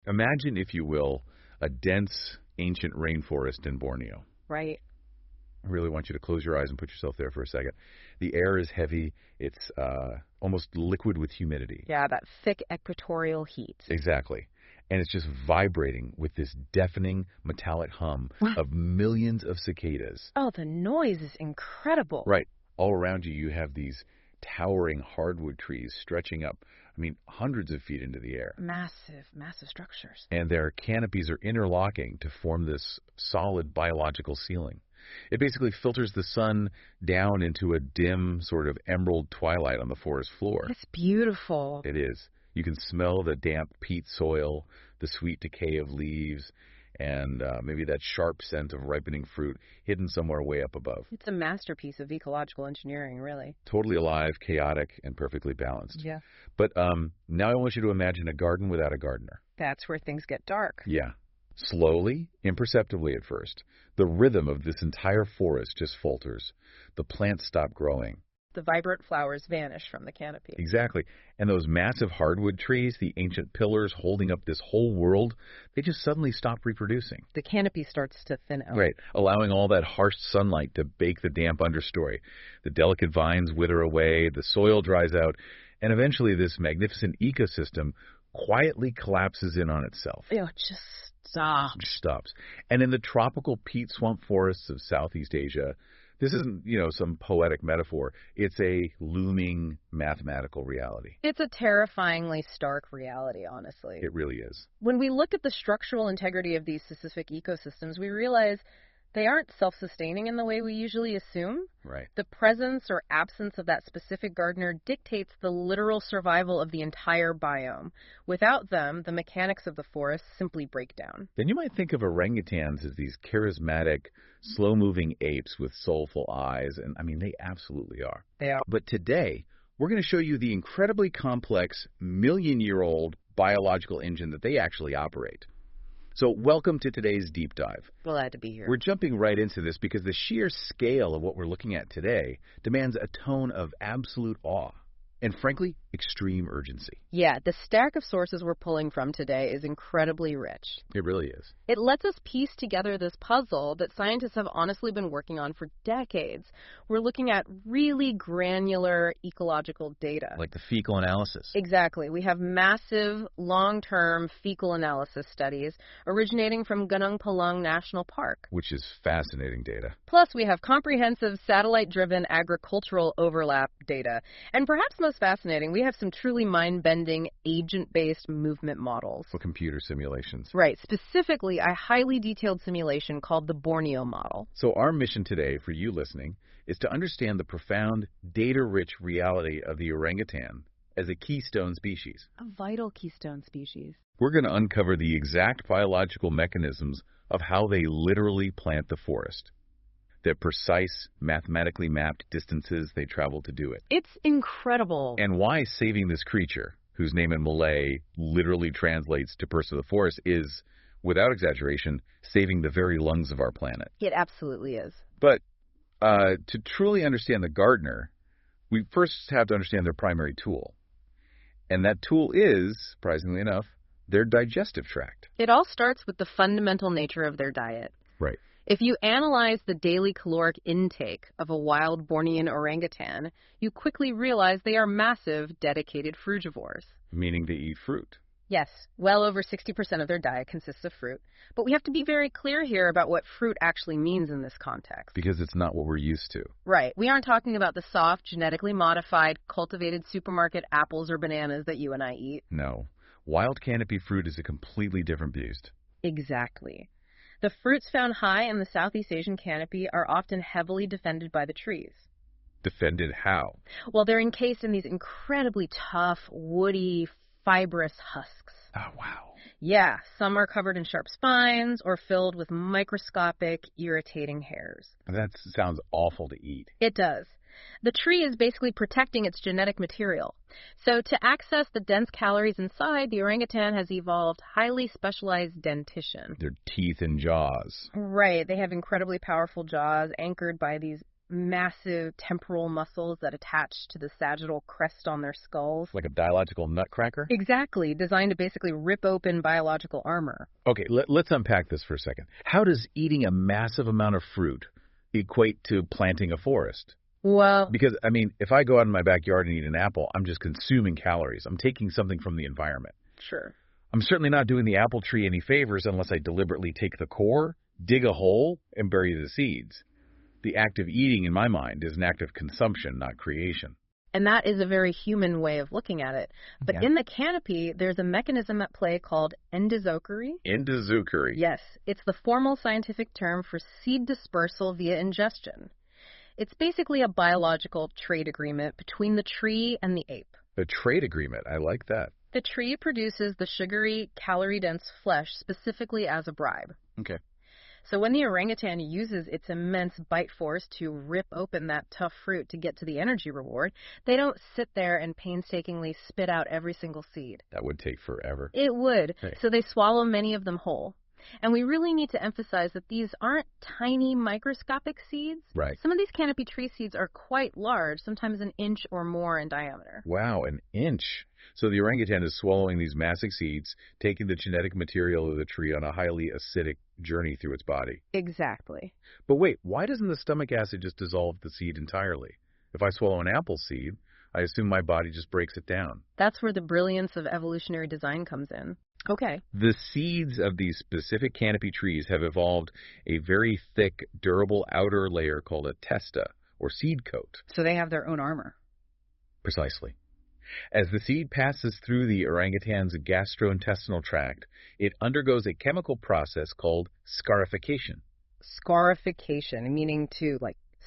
Imagine, if you will, a dense, ancient rainforest in Borneo. Right. I really want you to close your eyes and put yourself there for a second. The air is heavy. It's almost liquid with humidity. Yeah, that thick equatorial heat. Exactly. And it's just vibrating with this deafening metallic hum of millions of cicadas. Oh, the noise is incredible. Right. All around you, you have these towering hardwood trees stretching up, hundreds of feet into the air. Massive, massive structures. And their canopies are interlocking to form this solid biological ceiling. It basically filters the sun down into a dim sort of emerald twilight on the forest floor. It's beautiful. It is. You can smell the damp peat soil, the sweet decay of leaves, and maybe that sharp scent of ripening fruit hidden somewhere way up above. It's a masterpiece of ecological engineering, really. Totally alive, chaotic, and perfectly balanced. Yeah. But now I want you to imagine a garden without a gardener. That's where things get dark. Yeah. Slowly, imperceptibly at first, the rhythm of this entire forest just falters. The plants stop growing. The vibrant flowers vanish from the canopy. Exactly. And those massive hardwood trees, the ancient pillars holding up this whole world, they just suddenly stop reproducing. The canopy starts to thin out. Right, allowing all that harsh sunlight to bake the damp understory. The delicate vines wither away, the soil dries out, and eventually this magnificent ecosystem quietly collapses in on itself. It just stops. Just stops. And in the tropical peat swamp forests of Southeast Asia, this isn't, some poetic metaphor. It's a looming mathematical reality. It's a terrifyingly stark reality, honestly. It really is. When we look at the structural integrity of these specific ecosystems, we realize they aren't self-sustaining in the way we usually assume. Right. The presence or absence of that specific gardener dictates the literal survival of the entire biome. Without them, the mechanics of the forest simply break down. Then you might think of orangutans as these charismatic, slow-moving apes with soulful eyes, and they absolutely are. They are. But today, we're going to show you the incredibly complex, million-year-old biological engine that they actually operate. So welcome to today's deep dive. Glad to be here. We're jumping right into this because the sheer scale of what we're looking at today demands a tone of absolute awe and, frankly, extreme urgency. Yeah, the stack of sources we're pulling from today is incredibly rich. It really is. It lets us piece together this puzzle that scientists have honestly been working on for decades. We're looking at really granular ecological data. Like the fecal analysis. Exactly. We have massive, long-term fecal analysis studies originating from Gunung Palung National Park. Which is fascinating data. Plus, we have comprehensive satellite-driven agricultural overlap data. And perhaps most fascinating, we have some truly mind-bending agent-based movement models. For computer simulations. Right. Specifically, a highly detailed simulation called the Borneo model. So our mission today, for you listening, is to understand the profound, data-rich reality of the orangutan as a keystone species. A vital keystone species. We're going to uncover the exact biological mechanisms of how they literally plant the forest. The precise, mathematically mapped distances they travel to do it. It's incredible. And why saving this creature, whose name in Malay literally translates to person of the forest, is, without exaggeration, saving the very lungs of our planet. It absolutely is. But to truly understand the gardener, we first have to understand their primary tool. And that tool is, surprisingly enough, their digestive tract. It all starts with the fundamental nature of their diet. Right. If you analyze the daily caloric intake of a wild Bornean orangutan, you quickly realize they are massive, dedicated frugivores. Meaning they eat fruit. Yes, well over 60% of their diet consists of fruit. But we have to be very clear here about what fruit actually means in this context. Because it's not what we're used to. Right. We aren't talking about the soft, genetically modified, cultivated supermarket apples or bananas that you and I eat. No. Wild canopy fruit is a completely different beast. Exactly. The fruits found high in the Southeast Asian canopy are often heavily defended by the trees. Defended how? Well, they're encased in these incredibly tough, woody, fibrous husks. Oh, wow. Yeah, some are covered in sharp spines or filled with microscopic, irritating hairs. That sounds awful to eat. It does. The tree is basically protecting its genetic material. So to access the dense calories inside, the orangutan has evolved highly specialized dentition. Their teeth and jaws. Right. They have incredibly powerful jaws anchored by these massive temporal muscles that attach to the sagittal crest on their skulls. Like a biological nutcracker? Exactly, designed to basically rip open biological armor. Okay, let's unpack this for a second. How does eating a massive amount of fruit equate to planting a forest? Well, Because, I mean, if I go out in my backyard and eat an apple, I'm just consuming calories. I'm taking something from the environment. sure. I'm certainly not doing the apple tree any favors unless I deliberately take the core, dig a hole, and bury the seeds. The act of eating, in my mind, is an act of consumption, not creation. And that is a very human way of looking at it. But Yeah. in the canopy, there's a mechanism at play called endozoary. Endozoary. Yes, it's the formal scientific term for seed dispersal via ingestion. It's basically a biological trade agreement between the tree and the ape. A trade agreement. I like that. The tree produces the sugary, calorie-dense flesh specifically as a bribe. Okay. So when the orangutan uses its immense bite force to rip open that tough fruit to get to the energy reward, they don't sit there and painstakingly spit out every single seed. That would take forever. It would. Hey. So they swallow many of them whole. And we really need to emphasize that these aren't tiny microscopic seeds. Right. Some of these canopy tree seeds are quite large, sometimes an inch or more in diameter. Wow, an inch. So the orangutan is swallowing these massive seeds, taking the genetic material of the tree on a highly acidic journey through its body. Exactly. But wait, why doesn't the stomach acid just dissolve the seed entirely? If I swallow an apple seed, I assume my body just breaks it down. That's where the brilliance of evolutionary design comes in. Okay. The seeds of these specific canopy trees have evolved a very thick, durable outer layer called a testa, or seed coat. So they have their own armor. Precisely. As the seed passes through the orangutan's gastrointestinal tract, it undergoes a chemical process called scarification. Scarification, meaning to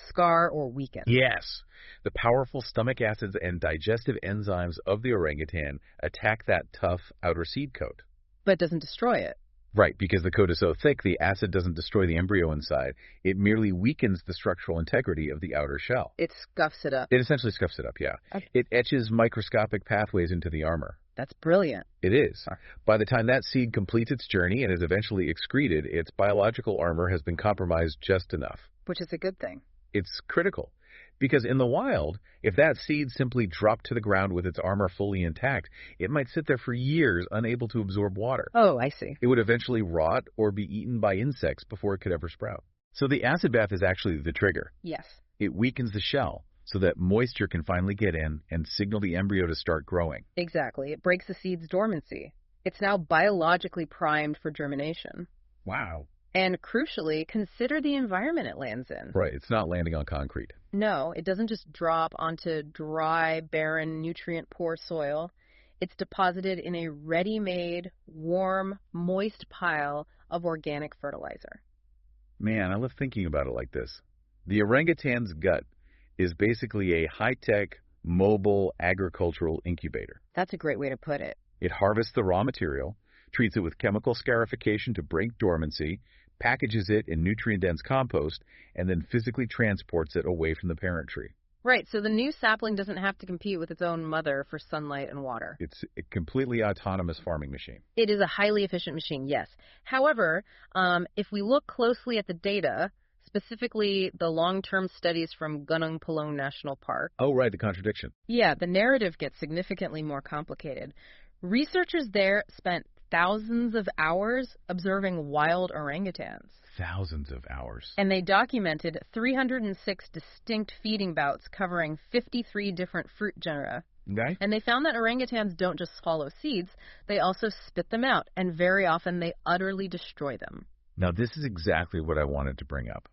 scar or weaken. Yes. The powerful stomach acids and digestive enzymes of the orangutan attack that tough outer seed coat. But doesn't destroy it. Right, because the coat is so thick, the acid doesn't destroy the embryo inside. It merely weakens the structural integrity of the outer shell. It scuffs it up. It essentially scuffs it up, yeah. Okay. It etches microscopic pathways into the armor. That's brilliant. It is. By the time that seed completes its journey and is eventually excreted, its biological armor has been compromised just enough. Which is a good thing. It's critical. Because in the wild, if that seed simply dropped to the ground with its armor fully intact, it might sit there for years unable to absorb water. Oh, I see. It would eventually rot or be eaten by insects before it could ever sprout. So the acid bath is actually the trigger. Yes. It weakens the shell so that moisture can finally get in and signal the embryo to start growing. Exactly. It breaks the seed's dormancy. It's now biologically primed for germination. Wow. And crucially, consider the environment it lands in. Right, it's not landing on concrete. No, it doesn't just drop onto dry, barren, nutrient-poor soil. It's deposited in a ready-made, warm, moist pile of organic fertilizer. Man, I love thinking about it like this. The orangutan's gut is basically a high-tech, mobile agricultural incubator. That's a great way to put it. It harvests the raw material, treats it with chemical scarification to break dormancy, packages it in nutrient-dense compost, and then physically transports it away from the parent tree. Right, so the new sapling doesn't have to compete with its own mother for sunlight and water. It's a completely autonomous farming machine. It is a highly efficient machine, yes. However, if we look closely at the data, specifically the long-term studies from Gunung Palung National Park. Oh, right, the contradiction. Yeah, the narrative gets significantly more complicated. Researchers there spent thousands of hours observing wild orangutans. Thousands of hours. And they documented 306 distinct feeding bouts covering 53 different fruit genera. Okay. And they found that orangutans don't just swallow seeds, they also spit them out, and very often they utterly destroy them. Now, this is exactly what I wanted to bring up,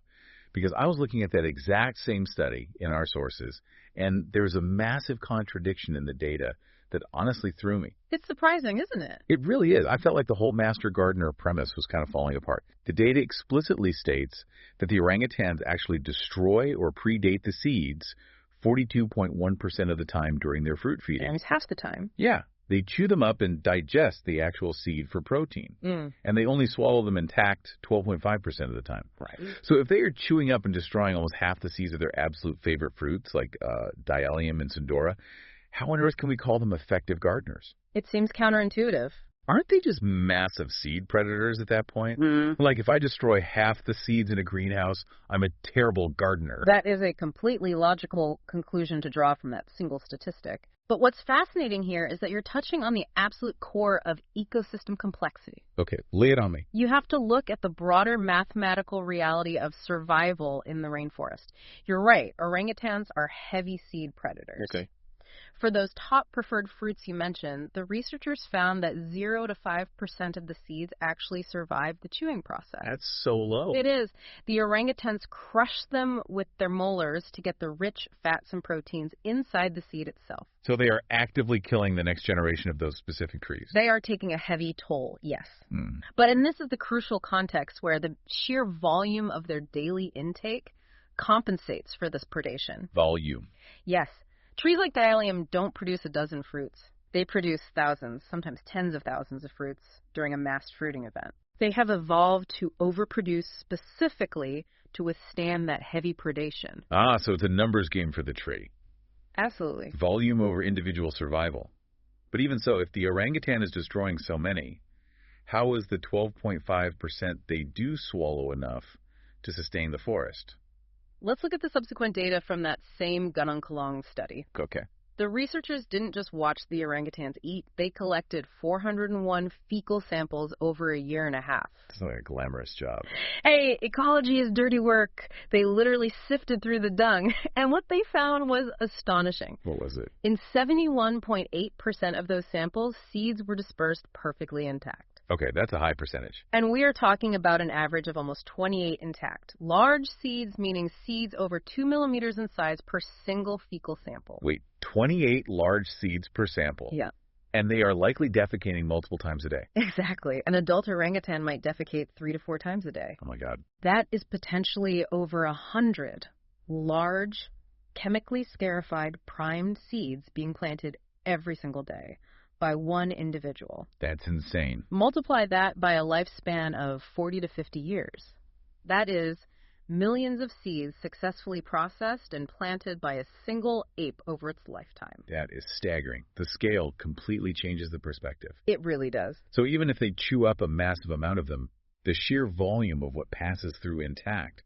because I was looking at that exact same study in our sources, and there's a massive contradiction in the data that honestly threw me. It's surprising, isn't it? It really is. I felt like the whole master gardener premise was kind of falling apart. The data explicitly states that the orangutans actually destroy or predate the seeds 42.1% of the time during their fruit feeding. And it's half the time. Yeah. They chew them up and digest the actual seed for protein. And they only swallow them intact 12.5% of the time. Right. So if they are chewing up and destroying almost half the seeds of their absolute favorite fruits, like Diallium and Sindora, how on earth can we call them effective gardeners? It seems counterintuitive. aren't they just massive seed predators at that point? Mm. Like, if I destroy half the seeds in a greenhouse, I'm a terrible gardener. That is a completely logical conclusion to draw from that single statistic. But what's fascinating here is that you're touching on the absolute core of ecosystem complexity. Okay, lay it on me. You have to look at the broader mathematical reality of survival in the rainforest. You're right, orangutans are heavy seed predators. Okay. For those top preferred fruits you mentioned, the researchers found that 0 to 5% of the seeds actually survive the chewing process. That's so low. It is. The orangutans crush them with their molars to get the rich fats and proteins inside the seed itself. So they are actively killing the next generation of those specific trees. They are taking a heavy toll, yes. Mm. And this is the crucial context where the sheer volume of their daily intake compensates for this predation. Volume. Yes. Trees like Dialium don't produce a dozen fruits. They produce thousands, sometimes tens of thousands of fruits during a mass fruiting event. They have evolved to overproduce specifically to withstand that heavy predation. Ah, so it's a numbers game for the tree. Absolutely. Volume over individual survival. But even so, if the orangutan is destroying so many, how is the 12.5% they do swallow enough to sustain the forest? Let's look at the subsequent data from that same Gunung study. Okay. The researchers didn't just watch the orangutans eat, they collected 401 fecal samples over a year and a half. It's not a glamorous job. Hey, ecology is dirty work. They literally sifted through the dung, and what they found was astonishing. What was it? In 71.8% of those samples, seeds were dispersed perfectly intact. Okay, that's a high percentage. And we are talking about an average of almost 28 intact. Large seeds, meaning seeds over 2 millimeters in size per single fecal sample. Wait, 28 large seeds per sample? Yeah. And they are likely defecating multiple times a day. Exactly. An adult orangutan might defecate 3 to 4 times a day. Oh my God. That is potentially over 100 large, chemically scarified, primed seeds being planted every single day by one individual. That's insane. Multiply that by a lifespan of 40 to 50 years. That is millions of seeds successfully processed and planted by a single ape over its lifetime. That is staggering. The scale completely changes the perspective. It really does. So even if they chew up a massive amount of them, the sheer volume of what passes through intact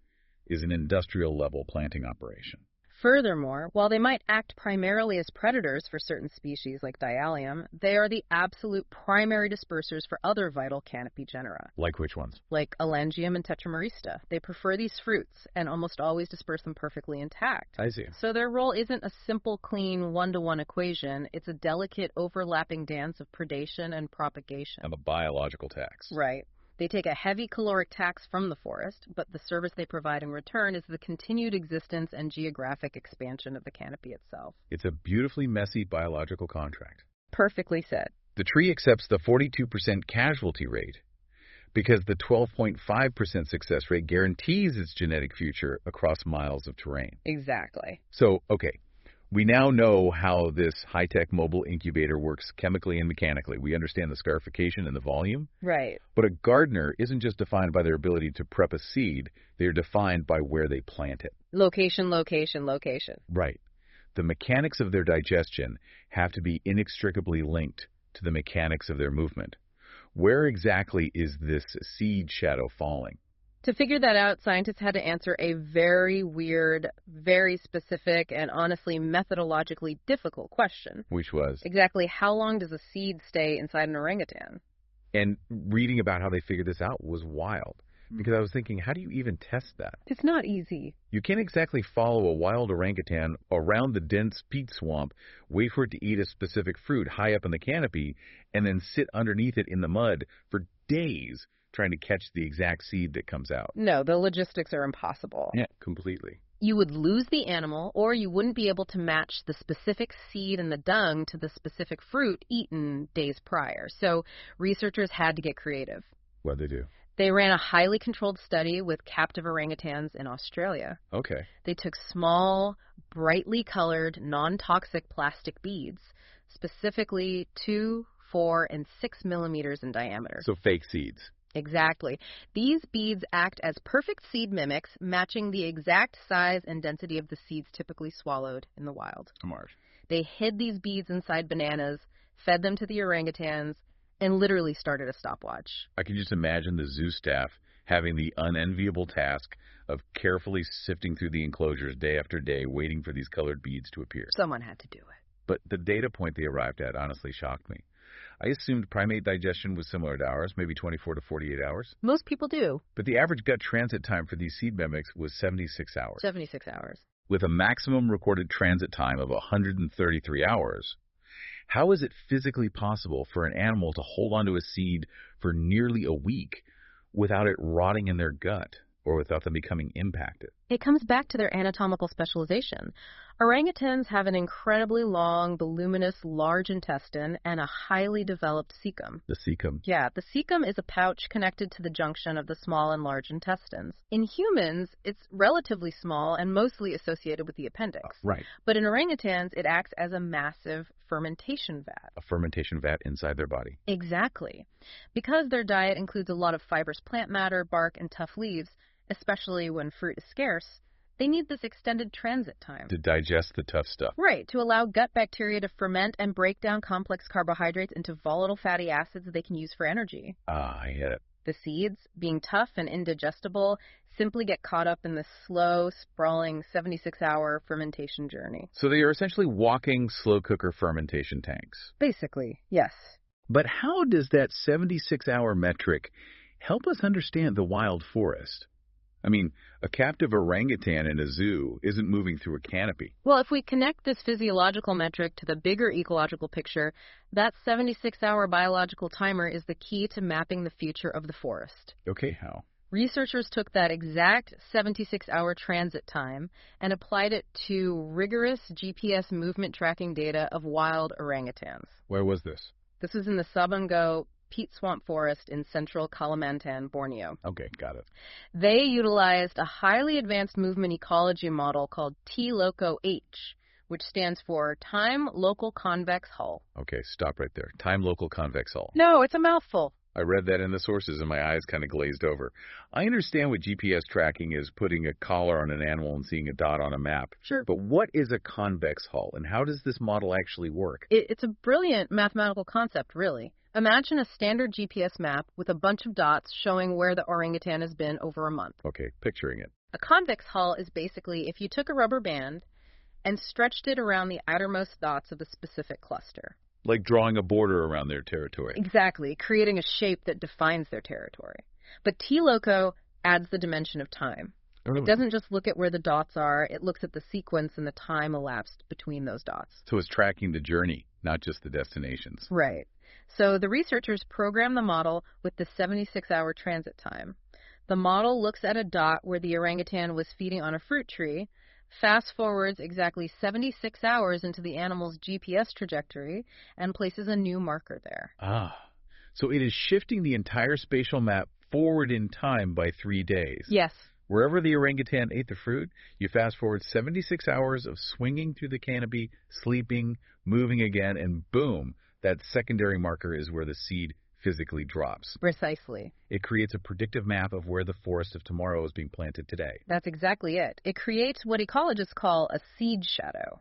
is an industrial-level planting operation. Furthermore, while they might act primarily as predators for certain species like Dialium, they are the absolute primary dispersers for other vital canopy genera. Like which ones? Like Elangium and Tetramerista. They prefer these fruits and almost always disperse them perfectly intact. I see. So their role isn't a simple, clean, one-to-one equation. It's a delicate, overlapping dance of predation and propagation. And a biological tax. Right. They take a heavy caloric tax from the forest, but the service they provide in return is the continued existence and geographic expansion of the canopy itself. It's a beautifully messy biological contract. Perfectly said. The tree accepts the 42% casualty rate because the 12.5% success rate guarantees its genetic future across miles of terrain. Exactly. So, okay, we now know how this high-tech mobile incubator works chemically and mechanically. We understand the scarification and the volume. Right. But a gardener isn't just defined by their ability to prep a seed. They are defined by where they plant it. Location, location, location. Right. The mechanics of their digestion have to be inextricably linked to the mechanics of their movement. Where exactly is this seed shadow falling? To figure that out, scientists had to answer a very weird, very specific, and honestly methodologically difficult question. Which was? Exactly how long does a seed stay inside an orangutan? And reading about how they figured this out was wild. Because I was thinking, how do you even test that? It's not easy. You can't exactly follow a wild orangutan around the dense peat swamp, wait for it to eat a specific fruit high up in the canopy, and then sit underneath it in the mud for days trying to catch the exact seed that comes out. No, the logistics are impossible. Yeah, completely. You would lose the animal, or you wouldn't be able to match the specific seed in the dung to the specific fruit eaten days prior. So researchers had to get creative. What'd they do? They ran a highly controlled study with captive orangutans in Australia. Okay. They took small, brightly colored, non-toxic plastic beads, specifically 2, 4, and 6 millimeters in diameter. So fake seeds. Exactly. These beads act as perfect seed mimics, matching the exact size and density of the seeds typically swallowed in the wild. Marsh. They hid these beads inside bananas, fed them to the orangutans, and literally started a stopwatch. I can just imagine the zoo staff having the unenviable task of carefully sifting through the enclosures day after day, waiting for these colored beads to appear. Someone had to do it. But the data point they arrived at honestly shocked me. I assumed primate digestion was similar to ours, maybe 24 to 48 hours. Most people do. But the average gut transit time for these seed mimics was 76 hours. 76 hours. With a maximum recorded transit time of 133 hours. How is it physically possible for an animal to hold onto a seed for nearly a week without it rotting in their gut or without them becoming impacted? It comes back to their anatomical specialization. Orangutans have an incredibly long, voluminous, large intestine and a highly developed cecum. The cecum. Yeah, the cecum is a pouch connected to the junction of the small and large intestines. In humans, it's relatively small and mostly associated with the appendix. Right. But in orangutans, it acts as a massive fermentation vat. A fermentation vat inside their body. Exactly. Because their diet includes a lot of fibrous plant matter, bark, and tough leaves, especially when fruit is scarce, they need this extended transit time. To digest the tough stuff. Right, to allow gut bacteria to ferment and break down complex carbohydrates into volatile fatty acids they can use for energy. Ah, I get it. The seeds, being tough and indigestible, simply get caught up in this slow, sprawling 76-hour fermentation journey. So they are essentially walking slow cooker fermentation tanks. Basically, yes. But how does that 76-hour metric help us understand the wild forest? I mean, a captive orangutan in a zoo isn't moving through a canopy. Well, if we connect this physiological metric to the bigger ecological picture, that 76-hour biological timer is the key to mapping the future of the forest. Okay, how? Researchers took that exact 76-hour transit time and applied it to rigorous GPS movement tracking data of wild orangutans. Where was this? This was in the Sabongo peat swamp forest in central Kalimantan, Borneo. Okay, got it. They utilized a highly advanced movement ecology model called T-LOCO-H, which stands for Time Local Convex Hull. Okay, stop right there. Time Local Convex Hull. No, it's a mouthful. I read that in the sources and my eyes kind of glazed over. I understand what GPS tracking is, putting a collar on an animal and seeing a dot on a map. Sure. But what is a convex hull and how does this model actually work? It's a brilliant mathematical concept, really. Imagine a standard GPS map with a bunch of dots showing where the orangutan has been over a month. Okay, picturing it. A convex hull is basically if you took a rubber band and stretched it around the outermost dots of a specific cluster. Like drawing a border around their territory. Exactly, creating a shape that defines their territory. But T-LOCO adds the dimension of time. It doesn't just look at where the dots are, it looks at the sequence and the time elapsed between those dots. So it's tracking the journey, not just the destinations. Right. So the researchers program the model with the 76-hour transit time. The model looks at a dot where the orangutan was feeding on a fruit tree, fast forwards exactly 76 hours into the animal's GPS trajectory, and places a new marker there. Ah, so it is shifting the entire spatial map forward in time by 3 days. Yes. Wherever the orangutan ate the fruit, you fast forward 76 hours of swinging through the canopy, sleeping, moving again, and boom, that secondary marker is where the seed physically drops. Precisely. It creates a predictive map of where the forest of tomorrow is being planted today. That's exactly it. It creates what ecologists call a seed shadow.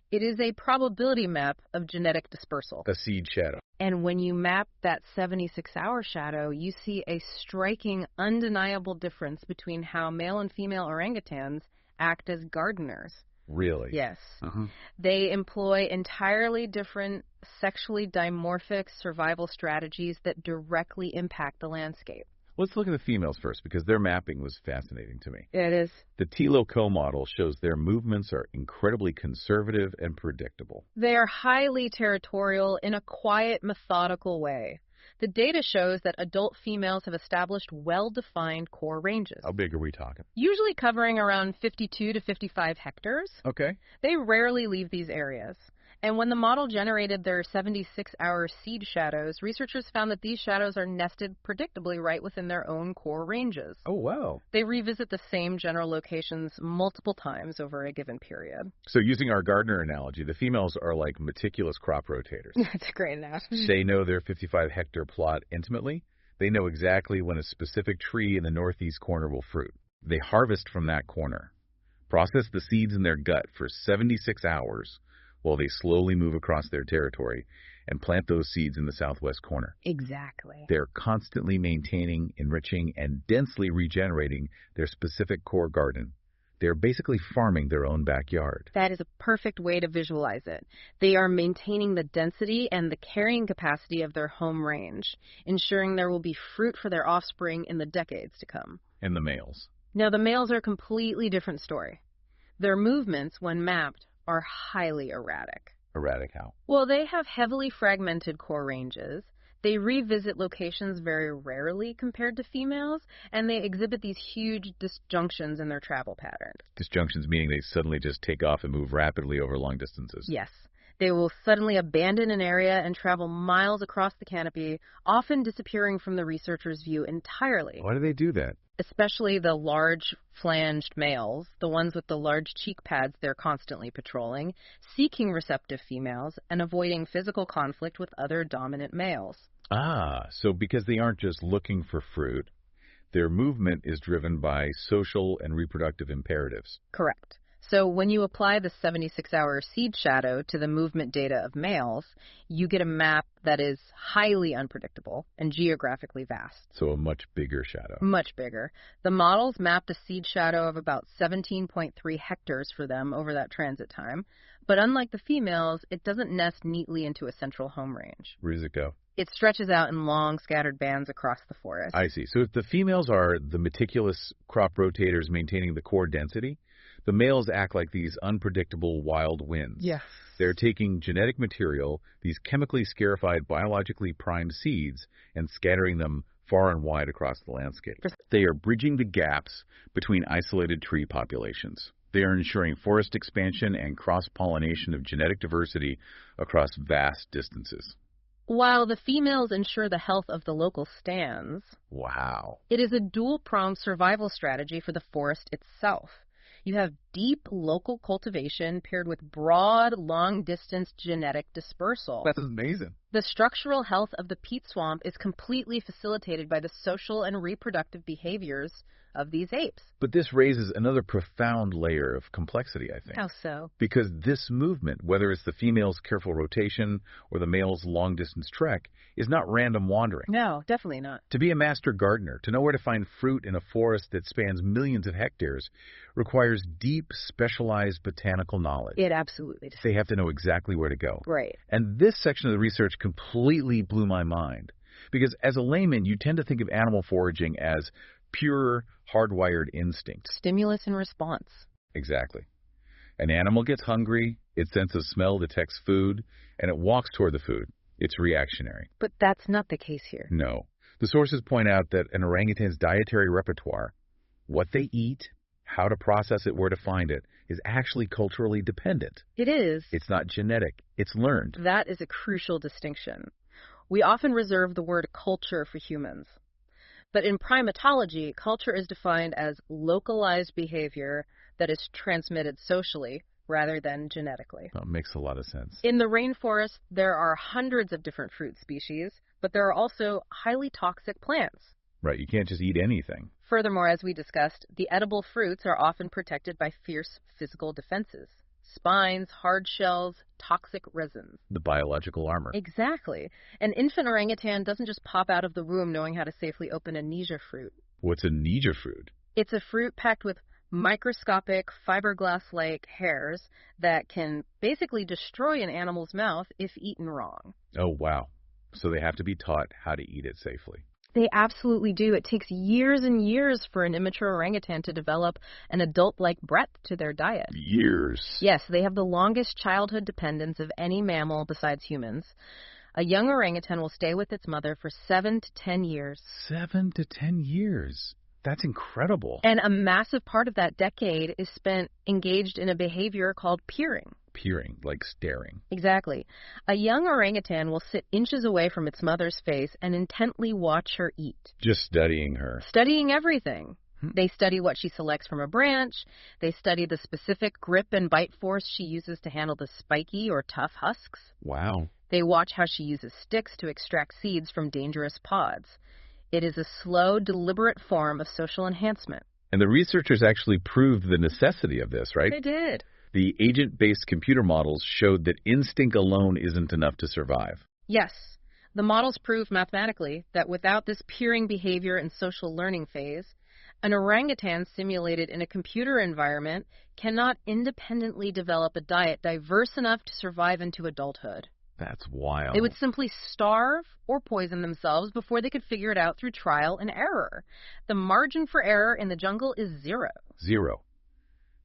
It is a probability map of genetic dispersal. A seed shadow. And when you map that 76-hour shadow, you see a striking, undeniable difference between how male and female orangutans act as gardeners. Really? Yes. Uh-huh. They employ entirely different sexually dimorphic survival strategies that directly impact the landscape. Let's look at the females first, because their mapping was fascinating to me. It is. The T-LOCO model shows their movements are incredibly conservative and predictable. They are highly territorial in a quiet, methodical way. The data shows that adult females have established well-defined core ranges. How big are we talking? Usually covering around 52 to 55 hectares. Okay. They rarely leave these areas. And when the model generated their 76-hour seed shadows, researchers found that these shadows are nested predictably right within their own core ranges. Oh, wow. They revisit the same general locations multiple times over a given period. So using our gardener analogy, the females are like meticulous crop rotators. That's a great analogy. They know their 55-hectare plot intimately. They know exactly when a specific tree in the northeast corner will fruit. They harvest from that corner, process the seeds in their gut for 76 hours, while they slowly move across their territory, and plant those seeds in the southwest corner. Exactly. They're constantly maintaining, enriching, and densely regenerating their specific core garden. They're basically farming their own backyard. That is a perfect way to visualize it. They are maintaining the density and the carrying capacity of their home range, ensuring there will be fruit for their offspring in the decades to come. And the males? Now, the males are a completely different story. Their movements, when mapped, are highly erratic. Erratic how? Well, they have heavily fragmented core ranges. They revisit locations very rarely compared to females, and they exhibit these huge disjunctions in their travel patterns. Disjunctions meaning they suddenly just take off and move rapidly over long distances. Yes. They will suddenly abandon an area and travel miles across the canopy, often disappearing from the researcher's view entirely. Why do they do that? Especially the large flanged males, the ones with the large cheek pads they're constantly patrolling, seeking receptive females, and avoiding physical conflict with other dominant males. Ah, so because they aren't just looking for fruit, their movement is driven by social and reproductive imperatives. Correct. So when you apply the 76-hour seed shadow to the movement data of males, you get a map that is highly unpredictable and geographically vast. So a much bigger shadow. Much bigger. The models mapped a seed shadow of about 17.3 hectares for them over that transit time. But unlike the females, it doesn't nest neatly into a central home range. Where does it go? It stretches out in long, scattered bands across the forest. I see. So if the females are the meticulous crop rotators maintaining the core density, the males act like these unpredictable wild winds. Yes. They're taking genetic material, these chemically scarified, biologically primed seeds, and scattering them far and wide across the landscape. They are bridging the gaps between isolated tree populations. They are ensuring forest expansion and cross-pollination of genetic diversity across vast distances. While the females ensure the health of the local stands, Wow. it is a dual-pronged survival strategy for the forest itself. You have deep local cultivation paired with broad, long-distance genetic dispersal. That's amazing. The structural health of the peat swamp is completely facilitated by the social and reproductive behaviors of these apes. But this raises another profound layer of complexity, I think. How so? Because this movement, whether it's the female's careful rotation or the male's long-distance trek, is not random wandering. No, definitely not. To be a master gardener, to know where to find fruit in a forest that spans millions of hectares, requires deep, specialized botanical knowledge. It absolutely does. They have to know exactly where to go. Right. And this section of the research completely blew my mind. Because as a layman, you tend to think of animal foraging as pure, hardwired instinct. Stimulus and response. Exactly. An animal gets hungry, its sense of smell detects food, and it walks toward the food. It's reactionary. But that's not the case here. No. The sources point out that an orangutan's dietary repertoire, what they eat, how to process it, where to find it, is actually culturally dependent. It is. It's not genetic. It's learned. That is a crucial distinction. We often reserve the word culture for humans. But in primatology, culture is defined as localized behavior that is transmitted socially rather than genetically. That makes a lot of sense. In the rainforest, there are hundreds of different fruit species, but there are also highly toxic plants. Right, you can't just eat anything. Furthermore, as we discussed, the edible fruits are often protected by fierce physical defenses. Spines, hard shells, toxic resins. The biological armor. Exactly. An infant orangutan doesn't just pop out of the womb knowing how to safely open a Nija fruit. What's a Nija fruit? It's a fruit packed with microscopic fiberglass-like hairs that can basically destroy an animal's mouth if eaten wrong. Oh, wow. So they have to be taught how to eat it safely. They absolutely do. It takes years and years for an immature orangutan to develop an adult-like breadth to their diet. Years. Yes, they have the longest childhood dependence of any mammal besides humans. A young orangutan will stay with its mother for 7 to 10 years. 7 to 10 years. That's incredible. And a massive part of that decade is spent engaged in a behavior called peering. Peering, like staring. Exactly. A young orangutan will sit inches away from its mother's face and intently watch her eat. Just studying her. Studying everything. They study what she selects from a branch. They study the specific grip and bite force she uses to handle the spiky or tough husks. Wow. They watch how she uses sticks to extract seeds from dangerous pods. It is a slow, deliberate form of social enhancement. And the researchers actually proved the necessity of this, right? They did. The agent-based computer models showed that instinct alone isn't enough to survive. Yes, the models prove mathematically that without this peering behavior and social learning phase, an orangutan simulated in a computer environment cannot independently develop a diet diverse enough to survive into adulthood. That's wild. They would simply starve or poison themselves before they could figure it out through trial and error. The margin for error in the jungle is zero. Zero.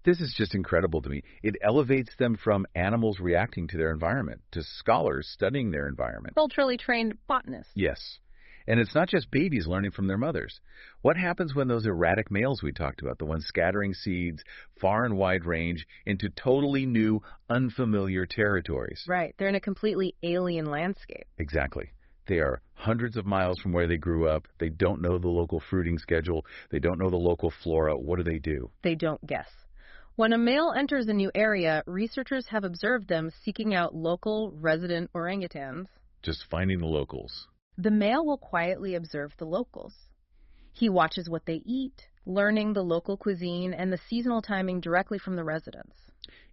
This is just incredible to me. It elevates them from animals reacting to their environment to scholars studying their environment. Culturally trained botanists. Yes. And it's not just babies learning from their mothers. What happens when those erratic males we talked about, the ones scattering seeds far and wide range into totally new, unfamiliar territories? Right. They're in a completely alien landscape. Exactly. They are hundreds of miles from where they grew up. They don't know the local fruiting schedule. They don't know the local flora. What do? They don't guess. When a male enters a new area, researchers have observed them seeking out local resident orangutans. Just finding the locals. The male will quietly observe the locals. He watches what they eat, learning the local cuisine and the seasonal timing directly from the residents.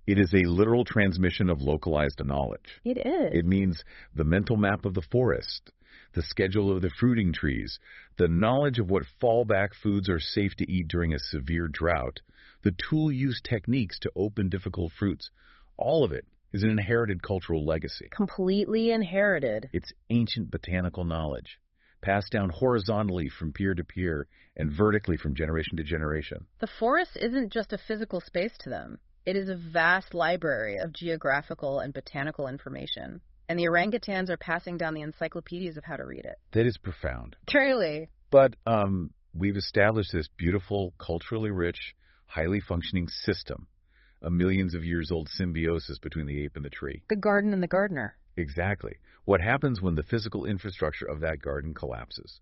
It is a literal transmission of localized knowledge. It is. It means the mental map of the forest, the schedule of the fruiting trees, the knowledge of what fallback foods are safe to eat during a severe drought, the tool use techniques to open difficult fruits. All of it is an inherited cultural legacy. Completely inherited. It's ancient botanical knowledge, passed down horizontally from peer to peer and vertically from generation to generation. The forest isn't just a physical space to them. It is a vast library of geographical and botanical information. And the orangutans are passing down the encyclopedias of how to read it. That is profound. Truly. But we've established this beautiful, culturally rich, highly functioning system, a millions of years old symbiosis between the ape and the tree. The garden and the gardener. Exactly. What happens when the physical infrastructure of that garden collapses?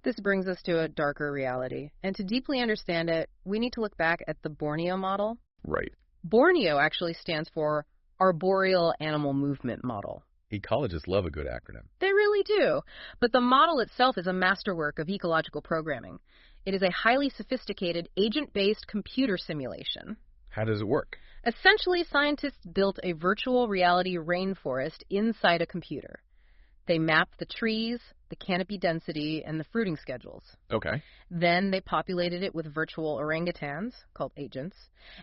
This brings us to a darker reality. And to deeply understand it, we need to look back at the Borneo model. Right. Borneo actually stands for Arboreal Animal Movement Model. Ecologists love a good acronym. They really do. But the model itself is a masterwork of ecological programming. It is a highly sophisticated, agent-based computer simulation. How does it work? Essentially, scientists built a virtual reality rainforest inside a computer. They mapped the trees, the canopy density, and the fruiting schedules. Okay. Then they populated it with virtual orangutans, called agents,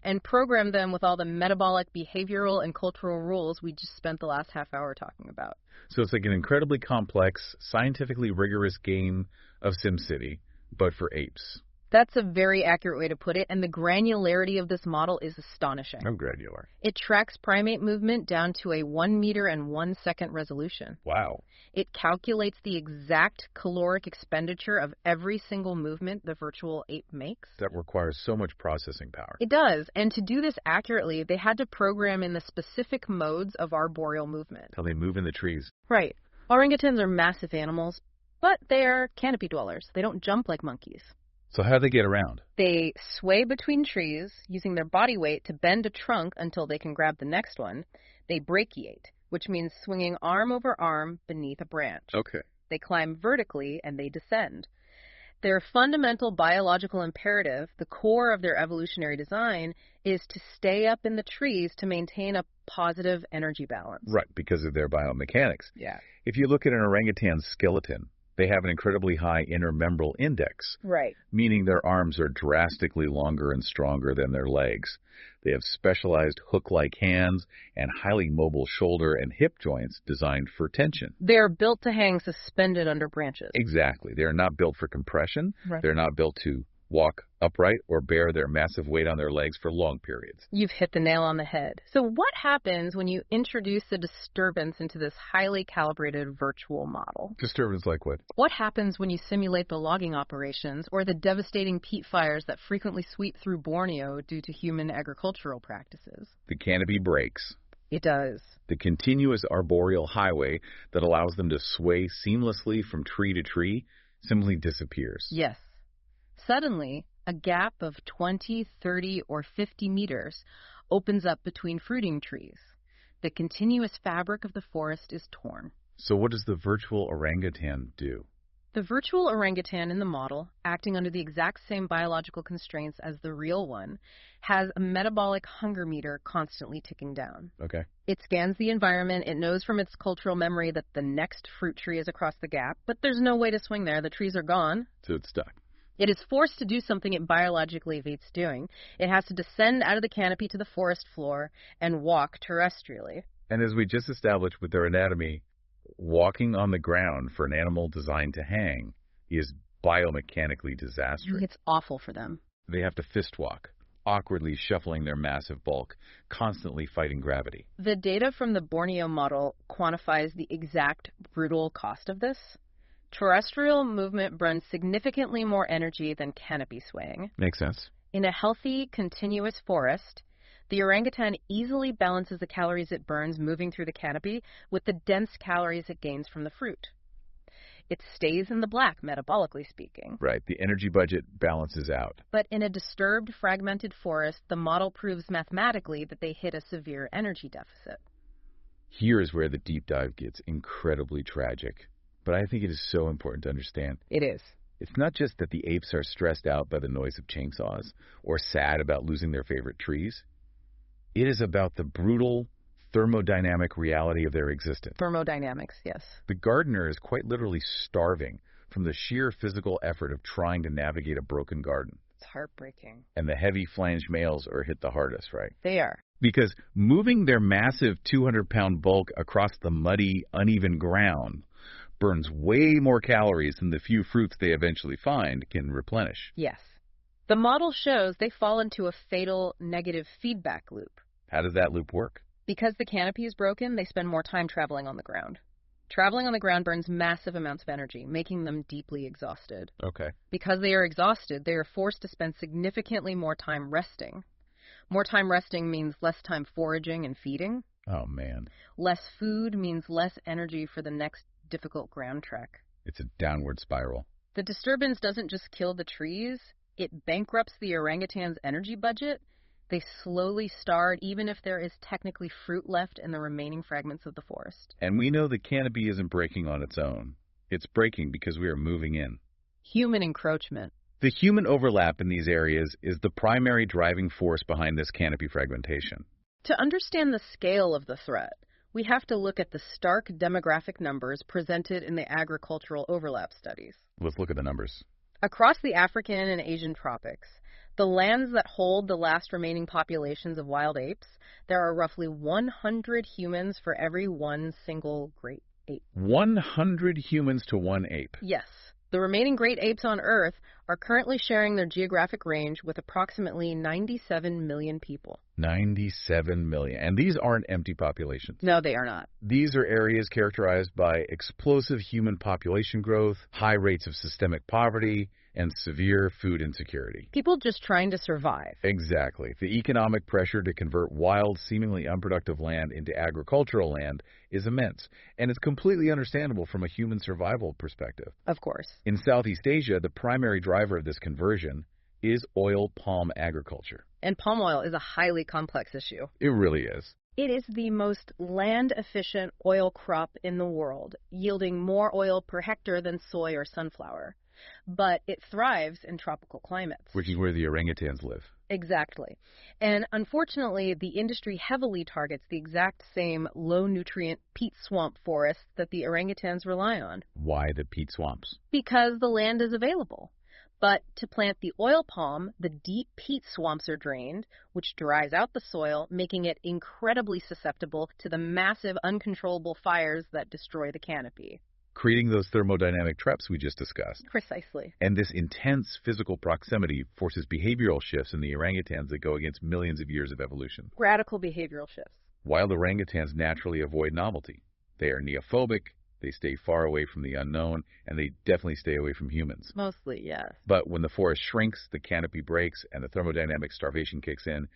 and programmed them with all the metabolic, behavioral, and cultural rules we just spent the last half hour talking about. So it's like an incredibly complex, scientifically rigorous game of SimCity, but for apes. That's a very accurate way to put it, and the granularity of this model is astonishing. I'm granular. It tracks primate movement down to a 1 meter and 1 second resolution. Wow. It calculates the exact caloric expenditure of every single movement the virtual ape makes. That requires so much processing power. It does, and to do this accurately, they had to program in the specific modes of arboreal movement. How they move in the trees. Right. Orangutans are massive animals, but they are canopy dwellers. They don't jump like monkeys. So how do they get around? They sway between trees, using their body weight to bend a trunk until they can grab the next one. They brachiate, which means swinging arm over arm beneath a branch. Okay. They climb vertically and they descend. Their fundamental biological imperative, the core of their evolutionary design, is to stay up in the trees to maintain a positive energy balance. Right, because of their biomechanics. Yeah. If you look at an orangutan's skeleton, they have an incredibly high intermembral index, Right. meaning their arms are drastically longer and stronger than their legs. They have specialized hook-like hands and highly mobile shoulder and hip joints designed for tension. They're built to hang suspended under branches. Exactly. They are not built for compression. Right. They're not built to walk upright or bear their massive weight on their legs for long periods. You've hit the nail on the head. So what happens when you introduce a disturbance into this highly calibrated virtual model? Disturbance like what? What happens when you simulate the logging operations or the devastating peat fires that frequently sweep through Borneo due to human agricultural practices? The canopy breaks. It does. The continuous arboreal highway that allows them to sway seamlessly from tree to tree simply disappears. Yes. Suddenly, a gap of 20, 30, or 50 meters opens up between fruiting trees. The continuous fabric of the forest is torn. So what does the virtual orangutan do? The The virtual orangutan in the model, acting under the exact same biological constraints as the real one, has a metabolic hunger meter constantly ticking down. Okay. It scans the environment. It knows from its cultural memory that the next fruit tree is across the gap, but there's no way to swing there. The trees are gone. So it's stuck. It is forced to do something it biologically hates doing. It has to descend out of the canopy to the forest floor and walk terrestrially. And as we just established with their anatomy, walking on the ground for an animal designed to hang is biomechanically disastrous. It's awful for them. They have to fist walk, awkwardly shuffling their massive bulk, constantly fighting gravity. The data from the Borneo model quantifies the exact brutal cost of this. Terrestrial movement burns significantly more energy than canopy swaying. Makes sense. In a healthy, continuous forest, the orangutan easily balances the calories it burns moving through the canopy with the dense calories it gains from the fruit. It stays in the black, metabolically speaking. Right. The energy budget balances out. But in a disturbed, fragmented forest, the model proves mathematically that they hit a severe energy deficit. Here is where the deep dive gets incredibly tragic. But I think it is so important to understand. It is. It's not just that the apes are stressed out by the noise of chainsaws or sad about losing their favorite trees. It is about the brutal thermodynamic reality of their existence. Thermodynamics, yes. The gardener is quite literally starving from the sheer physical effort of trying to navigate a broken garden. It's heartbreaking. And the heavy flanged males are hit the hardest, right? They are. Because moving their massive 200-pound bulk across the muddy, uneven ground burns way more calories than the few fruits they eventually find can replenish. Yes. The model shows they fall into a fatal negative feedback loop. How does that loop work? Because the canopy is broken, they spend more time traveling on the ground. Traveling on the ground burns massive amounts of energy, making them deeply exhausted. Okay. Because they are exhausted, they are forced to spend significantly more time resting. More time resting means less time foraging and feeding. Oh, man. Less food means less energy for the next difficult ground trek. It's a downward spiral. The disturbance doesn't just kill the trees, it bankrupts the orangutan's energy budget. They slowly starve even if there is technically fruit left in the remaining fragments of the forest. And we know the canopy isn't breaking on its own. It's breaking because we are moving in. Human encroachment. The human overlap in these areas is the primary driving force behind this canopy fragmentation. To understand the scale of the threat, we have to look at the stark demographic numbers presented in the agricultural overlap studies. Let's look at the numbers. Across the African and Asian tropics, the lands that hold the last remaining populations of wild apes, there are roughly 100 humans for every one single great ape. 100 humans to one ape. Yes. The remaining great apes on Earth are currently sharing their geographic range with approximately 97 million people. 97 million. And these aren't empty populations. No, they are not. These are areas characterized by explosive human population growth, high rates of systemic poverty, and severe food insecurity. People just trying to survive. Exactly. The economic pressure to convert wild, seemingly unproductive land into agricultural land is immense, and it's completely understandable from a human survival perspective. Of course. In Southeast Asia, the primary driver of this conversion is oil palm agriculture. And palm oil is a highly complex issue. It really is. It is the most land-efficient oil crop in the world, yielding more oil per hectare than soy or sunflower. But it thrives in tropical climates. Which is where the orangutans live. Exactly. And unfortunately, the industry heavily targets the exact same low-nutrient peat swamp forests that the orangutans rely on. Why the peat swamps? Because the land is available. But to plant the oil palm, the deep peat swamps are drained, which dries out the soil, making it incredibly susceptible to the massive, uncontrollable fires that destroy the canopy. Creating those thermodynamic traps we just discussed. Precisely. And this intense physical proximity forces behavioral shifts in the orangutans that go against millions of years of evolution. Radical behavioral shifts. Wild orangutans naturally avoid novelty. They are neophobic, they stay far away from the unknown, and they definitely stay away from humans. Mostly, yes. But when the forest shrinks, the canopy breaks, and the thermodynamic starvation kicks in,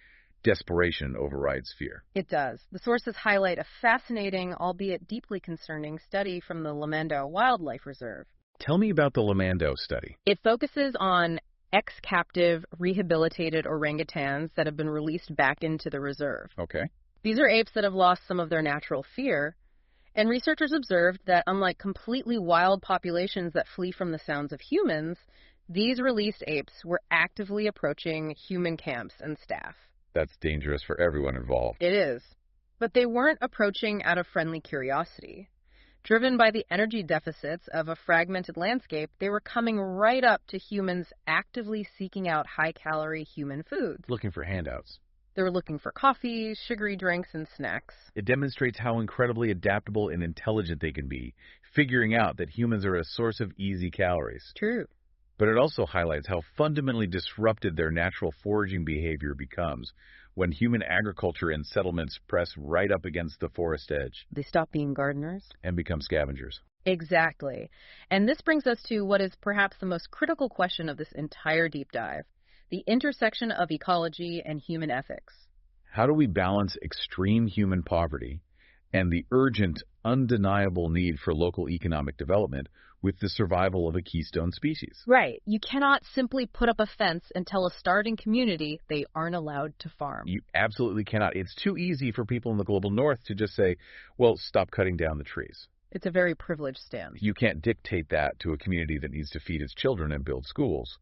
desperation overrides fear. It does. The sources highlight a fascinating, albeit deeply concerning, study from the Lamando Wildlife Reserve. Tell me about the Lamando study. It focuses on ex-captive, rehabilitated orangutans that have been released back into the reserve. Okay. These are apes that have lost some of their natural fear, And researchers observed that unlike completely wild populations that flee from the sounds of humans, these released apes were actively approaching human camps and staff. That's dangerous for everyone involved. It is. But they weren't approaching out of friendly curiosity. Driven by the energy deficits of a fragmented landscape, they were coming right up to humans actively seeking out high-calorie human foods. Looking for handouts. They were looking for coffee, sugary drinks, and snacks. It demonstrates how incredibly adaptable and intelligent they can be, figuring out that humans are a source of easy calories. True. But it also highlights how fundamentally disrupted their natural foraging behavior becomes when human agriculture and settlements press right up against the forest edge. They stop being gardeners. And become scavengers. Exactly. And this brings us to what is perhaps the most critical question of this entire deep dive: the intersection of ecology and human ethics. How do we balance extreme human poverty and the urgent, undeniable need for local economic development with the survival of a keystone species? Right. You cannot simply put up a fence and tell a starving community they aren't allowed to farm. You absolutely cannot. It's too easy for people in the global north to just say, well, stop cutting down the trees. It's a very privileged stance. You can't dictate that to a community that needs to feed its children and build schools.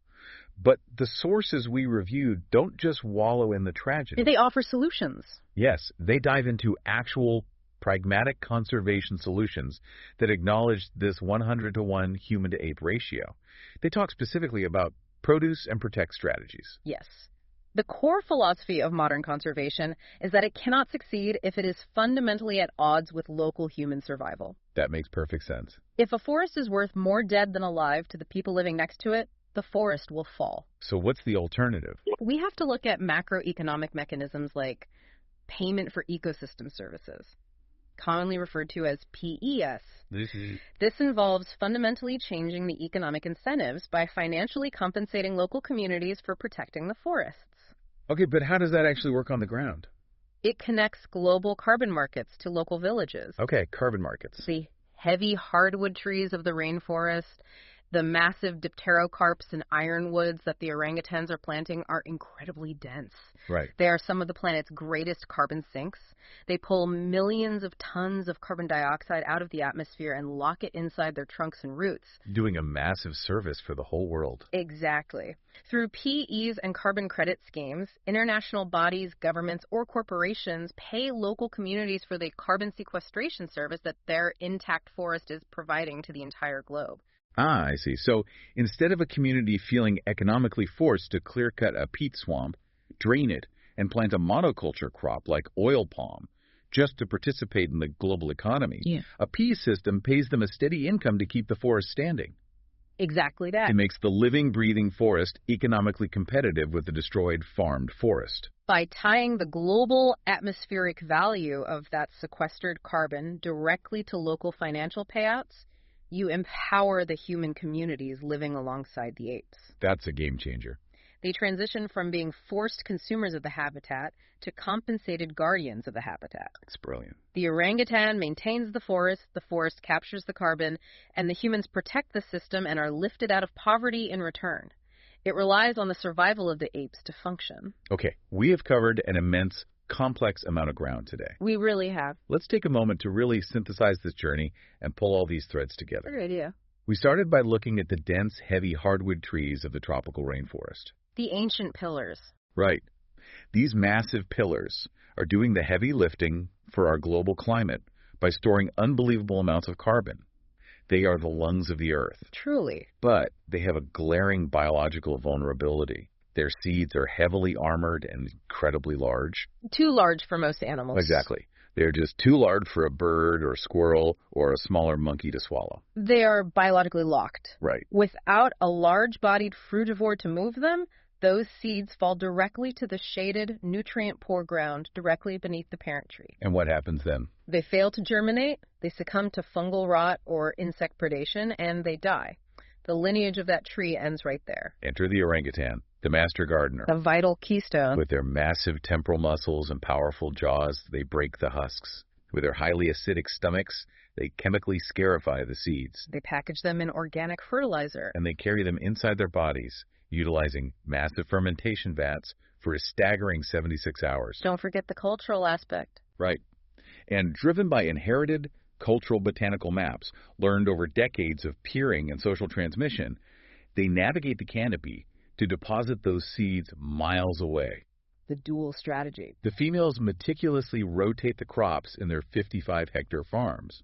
But the sources we reviewed don't just wallow in the tragedy. They offer solutions. Yes, they dive into actual pragmatic conservation solutions that acknowledge this 100-to-1 human-to-ape ratio. They talk specifically about produce and protect strategies. Yes. The core philosophy of modern conservation is that it cannot succeed if it is fundamentally at odds with local human survival. That makes perfect sense. If a forest is worth more dead than alive to the people living next to it, the forest will fall. So what's the alternative? We have to look at macroeconomic mechanisms like payment for ecosystem services, commonly referred to as PES. This involves fundamentally changing the economic incentives by financially compensating local communities for protecting the forests. Okay, but how does that actually work on the ground? It connects global carbon markets to local villages. Okay, carbon markets. The heavy hardwood trees of the rainforest, the massive dipterocarps and ironwoods that the orangutans are planting are incredibly dense. Right. They are some of the planet's greatest carbon sinks. They pull millions of tons of carbon dioxide out of the atmosphere and lock it inside their trunks and roots. Doing a massive service for the whole world. Exactly. Through PEs and carbon credit schemes, international bodies, governments, or corporations pay local communities for the carbon sequestration service that their intact forest is providing to the entire globe. Ah, I see. So instead of a community feeling economically forced to clear-cut a peat swamp, drain it, and plant a monoculture crop like oil palm just to participate in the global economy, a PE system pays them a steady income to keep the forest standing. Exactly that. It makes the living, breathing forest economically competitive with the destroyed, farmed forest. By tying the global atmospheric value of that sequestered carbon directly to local financial payouts, you empower the human communities living alongside the apes. That's a game changer. They transition from being forced consumers of the habitat to compensated guardians of the habitat. It's brilliant. The orangutan maintains the forest captures the carbon, and the humans protect the system and are lifted out of poverty in return. It relies on the survival of the apes to function. Okay, we have covered an immense, complex amount of ground today. We really have. Let's take a moment to really synthesize this journey and pull all these threads together. Good idea. We started by looking at the dense, heavy hardwood trees of the tropical rainforest. The ancient pillars. Right. These massive pillars are doing the heavy lifting for our global climate by storing unbelievable amounts of carbon. They are the lungs of the earth. Truly. But they have a glaring biological vulnerability. Their seeds are heavily armored and incredibly large. Too large for most animals. Exactly. They're just too large for a bird or a squirrel or a smaller monkey to swallow. They are biologically locked. Right. Without a large-bodied frugivore to move them, those seeds fall directly to the shaded, nutrient-poor ground directly beneath the parent tree. And what happens then? They fail to germinate, they succumb to fungal rot or insect predation, and they die. The lineage of that tree ends right there. Enter the orangutan, the master gardener. The vital keystone. With their massive temporal muscles and powerful jaws, they break the husks. With their highly acidic stomachs, they chemically scarify the seeds. They package them in organic fertilizer. And they carry them inside their bodies, utilizing massive fermentation vats for a staggering 76 hours. Don't forget the cultural aspect. Right. And driven by inherited, cultural botanical maps, learned over decades of peering and social transmission, they navigate the canopy to deposit those seeds miles away. The dual strategy. The females meticulously rotate the crops in their 55-hectare farms.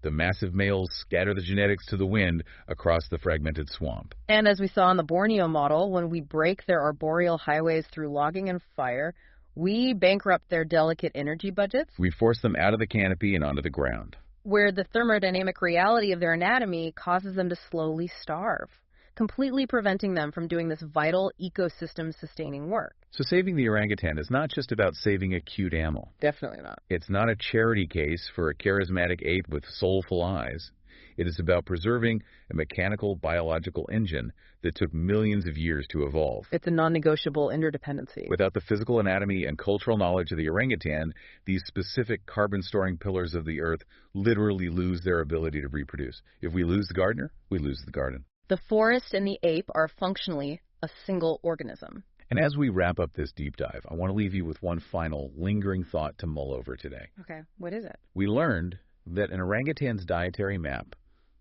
The massive males scatter the genetics to the wind across the fragmented swamp. And as we saw in the Borneo model, when we break their arboreal highways through logging and fire, we bankrupt their delicate energy budgets. We force them out of the canopy and onto the ground, where the thermodynamic reality of their anatomy causes them to slowly starve, completely preventing them from doing this vital ecosystem-sustaining work. So saving the orangutan is not just about saving a cute animal. Definitely not. It's not a charity case for a charismatic ape with soulful eyes. It is about preserving a mechanical biological engine that took millions of years to evolve. It's a non-negotiable interdependency. Without the physical anatomy and cultural knowledge of the orangutan, these specific carbon-storing pillars of the earth literally lose their ability to reproduce. If we lose the gardener, we lose the garden. The forest and the ape are functionally a single organism. And as we wrap up this deep dive, I want to leave you with one final lingering thought to mull over today. Okay, what is it? We learned that an orangutan's dietary map,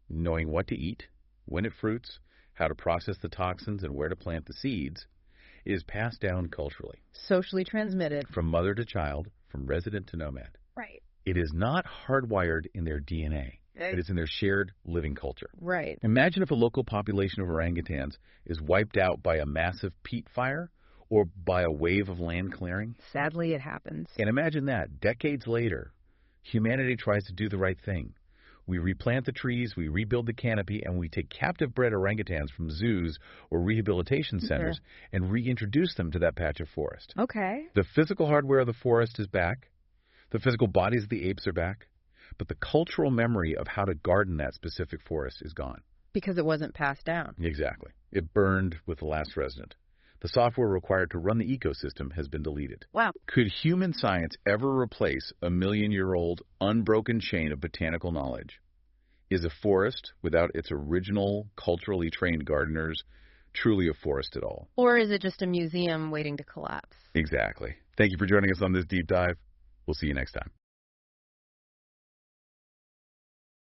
knowing what to eat, when it fruits, how to process the toxins, and where to plant the seeds, is passed down culturally. Socially transmitted. From mother to child, from resident to nomad. Right. It is not hardwired in their DNA. It is in their shared living culture. Right. Imagine if a local population of orangutans is wiped out by a massive peat fire or by a wave of land clearing. Sadly, it happens. And imagine that, decades later, humanity tries to do the right thing. We replant the trees, we rebuild the canopy, and we take captive-bred orangutans from zoos or rehabilitation centers and reintroduce them to that patch of forest. Okay. The physical hardware of the forest is back. The physical bodies of the apes are back. But the cultural memory of how to garden that specific forest is gone. Because it wasn't passed down. Exactly. It burned with the last resident. The software required to run the ecosystem has been deleted. Wow. Could human science ever replace a million-year-old unbroken chain of botanical knowledge? Is a forest, without its original culturally trained gardeners, truly a forest at all? Or is it just a museum waiting to collapse? Exactly. Thank you for joining us on this deep dive. We'll see you next time.